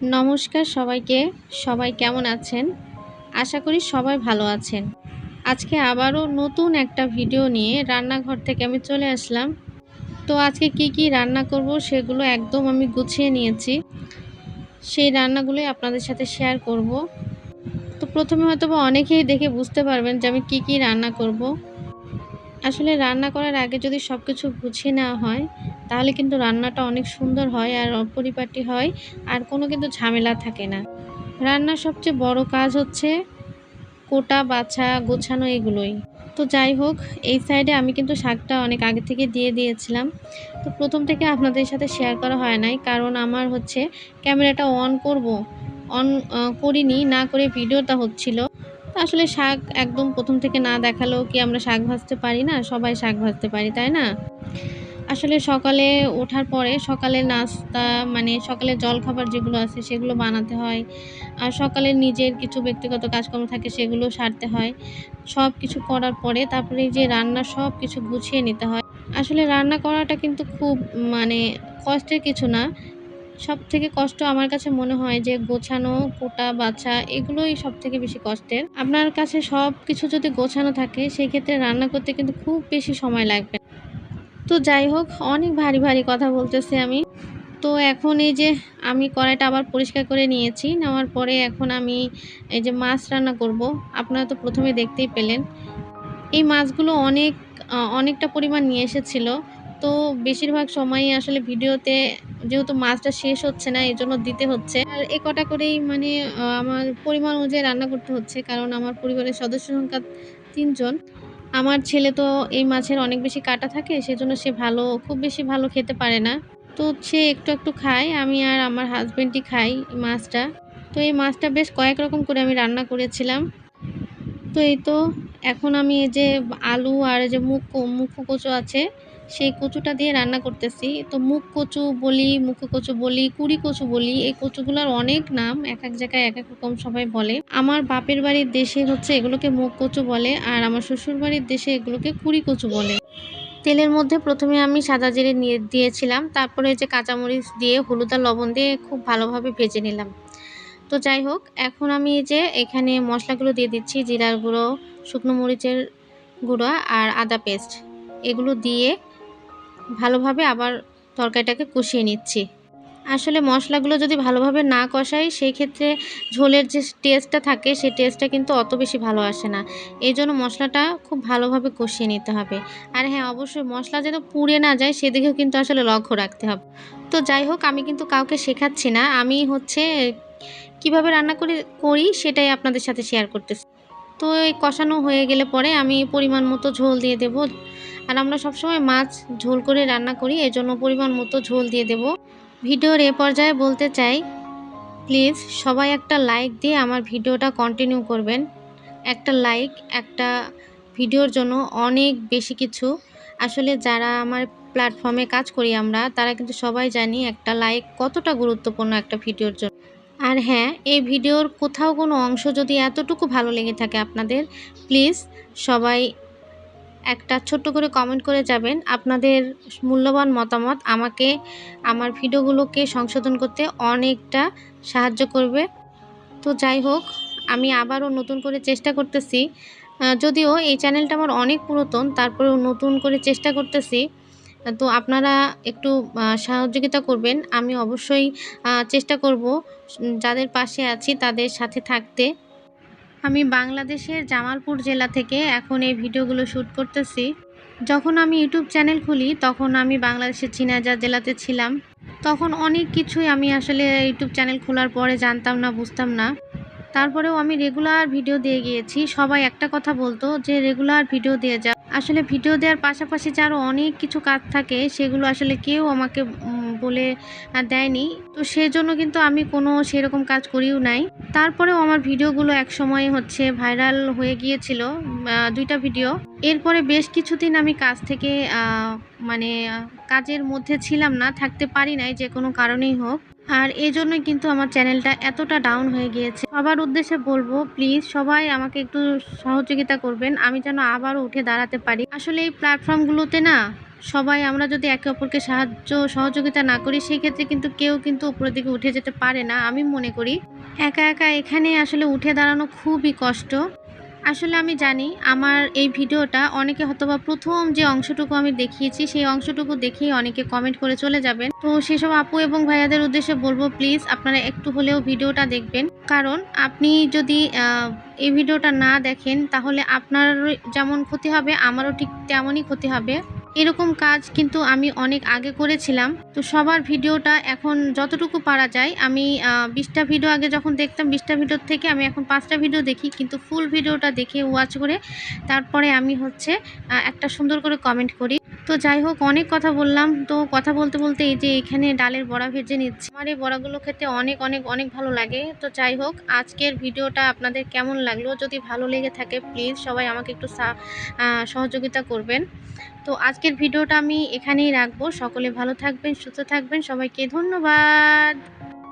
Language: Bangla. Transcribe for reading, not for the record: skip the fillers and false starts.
নমস্কার সবাইকে। সবাই কেমন আছেন? আশা করি সবাই ভালো আছেন। আজকে আবারও নতুন একটা ভিডিও নিয়ে রান্নাঘর থেকে আমি চলে আসলাম। তো আজকে কি রান্না করব সেগুলো একদম আমি গুছিয়ে নিয়েছি। সেই রান্নাগুলোই আপনাদের সাথে শেয়ার করব। তো প্রথমে হয়তোবা অনেকেই দেখে বুঝতে পারবেন যে আমি কি রান্না করব। আসলে রান্না করার আগে যদি সবকিছু গুছিয়ে নেওয়া হয়, তাহলে কিন্তু রান্নাটা অনেক সুন্দর হয় আর পরিপাটি হয় আর কোনো কিন্তু ঝামেলা থাকে না। রান্নার সবচেয়ে বড় কাজ হচ্ছে কোটা, বাছা, গোছানো এগুলোই। তো যাই হোক, এই সাইডে আমি কিন্তু শাকটা অনেক আগে থেকে দিয়ে দিয়েছিলাম। তো ১ম থেকে আপনাদের সাথে শেয়ার করা হয় নাই। কারণ আমার হচ্ছে ক্যামেরাটা অন করব, অন করিনি, না করে ভিডিওটা হচ্ছিল। তো আসলে শাক একদম ১ম থেকে না দেখালেও কি আমরা শাক ভাজতে পারি না? সবাই শাক ভাজতে পারি, তাই না? আসলে সকালে ওঠার পরে সকালের নাস্তা মানে সকালের জলখাবার যেগুলো আছে সেগুলো বানাতে হয়। আর সকালে নিজের কিছু ব্যক্তিগত কাজকর্ম থাকে সেগুলো সারতে হয়। সবকিছু করার পরে তারপরে এই যে রান্নার সবকিছু গুছিয়ে নিতে হয়। আসলে রান্না করাটা কিন্তু খুব মানে কষ্টের কিছু না। সবথেকে কষ্ট আমার কাছে মনে হয় যে গোছানো, কোটা, বাছা এগুলোই সবথেকে বেশি কষ্টের। আপনার কাছে সবকিছু যদি গোছানো থাকে সেক্ষেত্রে রান্না করতে কিন্তু খুব বেশি সময় লাগবে না। তো যাই হোক, অনেক ভারী কথা বলতেছি আমি। তো এখন এই যে আমি কড়াইটা আবার পরিষ্কার করে নিয়েছি। নেওয়ার পরে এখন আমি এই যে মাছ রান্না করব। আপনারা তো ১ম এ দেখতেই পেলেন। এই মাছগুলো অনেকটা পরিমাণ নিয়ে এসেছিল। তো বেশিরভাগ সময়ই আসলে ভিডিওতে যেহেতু মাছটা শেষ হচ্ছে না এজন্য দিতে হচ্ছে। আর এ কটা করেই মানে আমার পরিমাণ অনুযায়ী রান্না করতে হচ্ছে। কারণ আমার পরিবারের সদস্য সংখ্যা ৩ জন। আমার ছেলে তো এই মাছের অনেক বেশি কাঁটা থাকে, সেজন্য সে খুব বেশি ভালো খেতে পারে না। তো সে একটু খায়। আমি আর আমার হাসব্যান্ডই খাই মাছটা। তো এই মাছটা বেশ কয়েক রকম করে আমি রান্না করেছিলাম। তো এই তো এখন আমি এই যে আলু আর এই যে মুখো কচু আছে, সেই কচুটা দিয়ে রান্না করতেছি। তো মুখ কচু বলি, মুখো কচু বলি, কুড়ি কচু বলি। এই কচুগুলার অনেক নাম। এক জায়গায় এক রকম সবাই বলে। আমার বাপের বাড়ির দেশে হচ্ছে এগুলোকে মুখ কচু বলে আর আমার শ্বশুর বাড়ির দেশে এগুলোকে কুড়ি কচু বলে। তেলের মধ্যে ১ম এ আমি সাদা জিরে দিয়েছিলাম। তারপরে এই যে কাঁচামরিচ দিয়ে হলুদ আর লবণ দিয়ে খুব ভালোভাবে ভেজে নিলাম। তো যাই হোক, এখন আমি এই যে এখানে মশলাগুলো দিয়ে দিচ্ছি। জিরার গুঁড়ো, শুকনো মরিচের গুঁড়া আর আদা পেস্ট। এগুলো দিয়ে ভালোভাবে আবার তরকারিটাকে কষিয়ে নিচ্ছি। আসলে মশলাগুলো যদি ভালোভাবে না কষাই সেই ক্ষেত্রে ঝোলের যে টেস্টটা থাকে সেই টেস্টটা কিন্তু অত বেশি ভালো আসে না। এইজন্য মশলাটা খুব ভালোভাবে কষিয়ে নিতে হবে। আর হ্যাঁ, অবশ্যই মশলা যেন পুড়ে না যায় সেদিকেও কিন্তু আসলে লক্ষ্য রাখতে হবে। তো যাই হোক, আমি কিন্তু কাউকে শেখাচ্ছি না। আমি হচ্ছে কিভাবে রান্না করি সেটাই আপনাদের সাথে শেয়ার করতেছি। তো এই কষানো হয়ে গেলে পরে আমি পরিমাণ মতো ঝোল দিয়ে দেব। আর আমরা সবসময় মাছ ঝোল করে রান্না করি, এজন্য পরিমাণ মতো ঝোল দিয়ে দেব। ভিডিওর এ পর্যায়ে বলতে চাই, প্লিজ সবাই একটা লাইক দিয়ে আমার ভিডিওটা কন্টিনিউ করবেন। একটা লাইক একটা ভিডিওর জন্য অনেক বেশি কিছু। আসলে যারা আমার প্ল্যাটফর্মে কাজ করি আমরা, তারা কিন্তু সবাই জানি একটা লাইক কতটা গুরুত্বপূর্ণ একটা ভিডিওর জন্য। আর হ্যাঁ, এই ভিডিওর কোথাও কোনো অংশ যদি এতটুকু ভালো লেগে থাকে আপনাদের, প্লিজ সবাই একটা ছোট্ট করে কমেন্ট করে যাবেন। আপনাদের মূল্যবান মতামত আমাকে আমার ভিডিওগুলোকে সংশোধন করতে অনেকটা সাহায্য করবে। তো যাই হোক, আমি আবারও নতুন করে চেষ্টা করতেছি। যদিও এই চ্যানেলটা আমার অনেক পুরাতন, তারপরেও নতুন করে চেষ্টা করতেছি। তো আপনারা একটু সহযোগিতা করবেন। আমি অবশ্যই চেষ্টা করব যাদের পাশে আছি তাদের সাথে থাকতে। আমি বাংলাদেশের জামালপুর জেলা থেকে এখন এই ভিডিওগুলো শ্যুট করতেছি। যখন আমি ইউটিউব চ্যানেল খুলি তখন আমি বাংলাদেশের ঝিনাইদহ জেলাতে ছিলাম। তখন অনেক কিছুই আমি আসলে ইউটিউব চ্যানেল খোলার পরে জানতাম না, বুঝতাম না। তারপরেও আমি রেগুলার ভিডিও দিয়ে গিয়েছি। সবাই একটা কথা বলতো যে রেগুলার ভিডিও দিয়ে যাও। আসলে ভিডিও দেওয়ার পাশাপাশি যে আরও অনেক কিছু কাজ থাকে সেগুলো আসলে কেউ আমাকে বলে দেয়নি। তো সেজন্য কিন্তু আমি কোনো সেরকম কাজ করিও নাই। তারপরেও আমার ভিডিওগুলো একসময় হচ্ছে ভাইরাল হয়ে গিয়েছিল, ২টা ভিডিও। এরপরে বেশ কিছুদিন আমি কাজ থেকে মানে কাজের মধ্যে ছিলাম না, থাকতে পারি নাই যে কোনো কারণেই হোক। আর এজন্যই কিন্তু আমার চ্যানেলটা এতটা ডাউন হয়ে গিয়েছে। সবার উদ্দেশ্যে বলবো, প্লিজ সবাই আমাকে একটু সহযোগিতা করবেন, আমি যেন আবারও উঠে দাঁড়াতে পারি। আসলে এই প্ল্যাটফর্মগুলোতে না সবাই আমরা যদি একে অপরকে সহযোগিতা না করি সেই ক্ষেত্রে কিন্তু কেউ কিন্তু উপরের দিকে উঠে যেতে পারে না। আমি মনে করি একা একা এখানে আসলে উঠে দাঁড়ানো খুবই কষ্ট। আসলে আমি জানি আমার এই ভিডিওটা অনেকে হয়তোবা প্রথম যে অংশটুকু আমি দেখিয়েছি সেই অংশটুকু দেখেই অনেকে কমেন্ট করে চলে যাবেন। তো সেসব আপু এবং ভাইয়াদের উদ্দেশ্যে বলবো, প্লিজ আপনারা একটু হলেও ভিডিওটা দেখবেন। কারণ আপনি যদি এই ভিডিওটা না দেখেন তাহলে আপনার যেমন ক্ষতি হবে আমারও ঠিক তেমনই ক্ষতি হবে। এরকম কাজ কিন্তু আমি অনেক আগে করেছিলাম। তো সবার ভিডিওটা এখন যতটুকু পারা যায়, আমি 20টা ভিডিও আগে যখন দেখতাম 20টা ভিডিওর থেকে আমি এখন 5টা ভিডিও দেখি, কিন্তু ফুল ভিডিওটা দেখে ওয়াচ করে তারপরে আমি হচ্ছে একটা সুন্দর করে কমেন্ট করি। তো যাই হোক, অনেক কথা বললাম। তো কথা বলতে বলতে এই যে এখানে ডালের বড়া ভেজে নিচ্ছি। আমার এই বড়াগুলো খেতে অনেক অনেক অনেক ভালো লাগে। তো যাই হোক, আজকের ভিডিওটা আপনাদের কেমন লাগলো? যদি ভালো লেগে থাকে প্লিজ সবাই আমাকে একটু সহযোগিতা করবেন। তো আজকের ভিডিওটা আমি এখানেই রাখবো। সকলে ভালো থাকবেন, সুস্থ থাকবেন। সবাইকে ধন্যবাদ।